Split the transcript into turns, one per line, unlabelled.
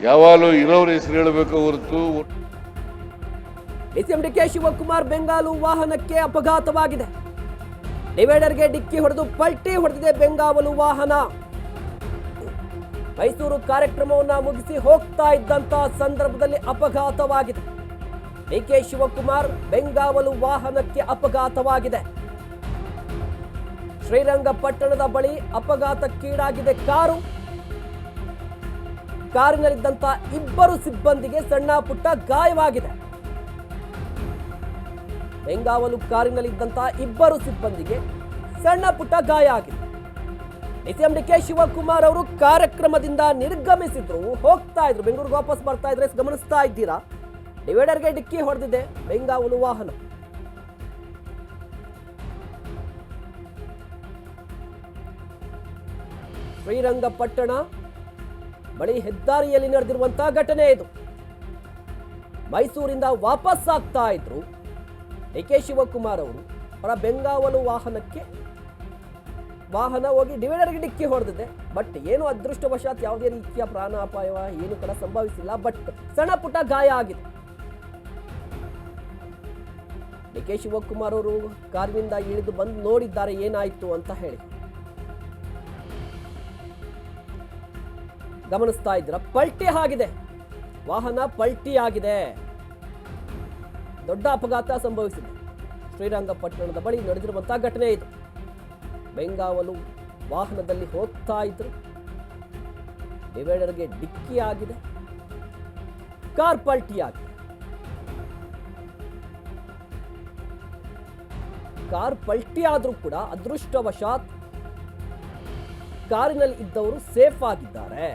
ಯಾವಾಗಲೂ ಇರೋರ ಹೆಸರು ಹೇಳಬೇಕು ಹೊರತು.
ಡಿಸಿಎಂ ಡಿಕೆ ಶಿವಕುಮಾರ್ ಬೆಂಗಾಲು ವಾಹನಕ್ಕೆ ಅಪಘಾತವಾಗಿದೆ. ಡಿವೈಡರ್ಗೆ ಡಿಕ್ಕಿ ಹೊಡೆದು ಪಲ್ಟಿ ಹೊಡೆದಿದೆ ಬೆಂಗಾವಲು ವಾಹನ. ಮೈಸೂರು ಕಾರ್ಯಕ್ರಮವನ್ನು ಮುಗಿಸಿ ಹೋಗ್ತಾ ಇದ್ದಂತ ಸಂದರ್ಭದಲ್ಲಿ ಅಪಘಾತವಾಗಿದೆ. ಡಿಕೆ ಶಿವಕುಮಾರ್ ಬೆಂಗಾವಲು ವಾಹನಕ್ಕೆ ಅಪಘಾತವಾಗಿದೆ. ಶ್ರೀರಂಗಪಟ್ಟಣದ ಬಳಿ ಅಪಘಾತಕ್ಕೀಡಾಗಿದೆ ಕಾರು. ಕಾರಿನಲ್ಲಿದ್ದಂತ ಇಬ್ಬರು ಸಿಬ್ಬಂದಿಗೆ ಸಣ್ಣ ಪುಟ್ಟ ಗಾಯವಾಗಿದೆ. ಬೆಂಗಾವಲು ಕಾರಿನಲ್ಲಿದ್ದಂತ ಇಬ್ಬರು ಸಿಬ್ಬಂದಿಗೆ ಸಣ್ಣ ಪುಟ್ಟ ಗಾಯ ಆಗಿದೆ. ಡಿಸಿಎಂ ಡಿಕೆ ಶಿವಕುಮಾರ್ ಅವರು ಕಾರ್ಯಕ್ರಮದಿಂದ ನಿರ್ಗಮಿಸಿದ್ರು, ಹೋಗ್ತಾ ಇದ್ರು, ಬೆಂಗಳೂರಿಗೆ ವಾಪಸ್ ಬರ್ತಾ ಇದ್ರೆ ಗಮನಿಸ್ತಾ ಇದ್ದೀರಾ. ಡಿವೈಡರ್ಗೆ ಡಿಕ್ಕಿ ಹೊಡೆದಿದೆ ಬೆಂಗಾವಲು ವಾಹನ. ಶ್ರೀರಂಗಪಟ್ಟಣ ಬಳಿ ಹೆದ್ದಾರಿಯಲ್ಲಿ ನಡೆದಿರುವಂತಹ ಘಟನೆ ಇದು. ಮೈಸೂರಿಂದ ವಾಪಸ್ ಆಗ್ತಾ ಇದ್ರು ಡಿಕೆ ಶಿವಕುಮಾರ್ ಅವರು. ಅವರ ಬೆಂಗಾವಲು ವಾಹನ ಹೋಗಿ ಡಿವೈಡರ್ಗೆ ಡಿಕ್ಕಿ ಹೊಡೆದಿದೆ. ಬಟ್ ಏನು ಅದೃಷ್ಟವಶಾತ್ ಯಾವುದೇ ರೀತಿಯ ಪ್ರಾಣಾಪಾಯ ಏನು ಕೂಡ ಸಂಭವಿಸಿಲ್ಲ. ಬಟ್ ಸಣ್ಣ ಪುಟ್ಟ ಗಾಯ ಆಗಿದೆ. ಡಿಕೆ ಶಿವಕುಮಾರ್ ಅವರು ಕಾರಿನಿಂದ ಇಳಿದು ಬಂದು ನೋಡಿದ್ದಾರೆ ಏನಾಯ್ತು ಅಂತ ಹೇಳಿ. ಗಮನಿಸ್ತಾ ಇದ್ದೀರಾ, ಪಲ್ಟಿ ಆಗಿದೆ ವಾಹನ, ಪಲ್ಟಿ ಆಗಿದೆ. ದೊಡ್ಡ ಅಪಘಾತ ಸಂಭವಿಸಿದೆ. ಶ್ರೀರಂಗಪಟ್ಟಣದ ಬಳಿ ನಡೆದಿರುವಂತಹ ಘಟನೆ ಇದು. ಬೆಂಗಾವಲು ವಾಹನದಲ್ಲಿ ಹೋಗ್ತಾ ಇದ್ರು, ಡಿವೈಡರ್ಗೆ ಡಿಕ್ಕಿ ಆಗಿದೆ, ಕಾರ್ ಪಲ್ಟಿ ಆಗಿದೆ. ಕಾರ್ ಪಲ್ಟಿ ಆದ್ರೂ ಕೂಡ ಅದೃಷ್ಟವಶಾತ್ ಕಾರಿನಲ್ಲಿ ಇದ್ದವರು ಸೇಫ್ ಆಗಿದ್ದಾರೆ.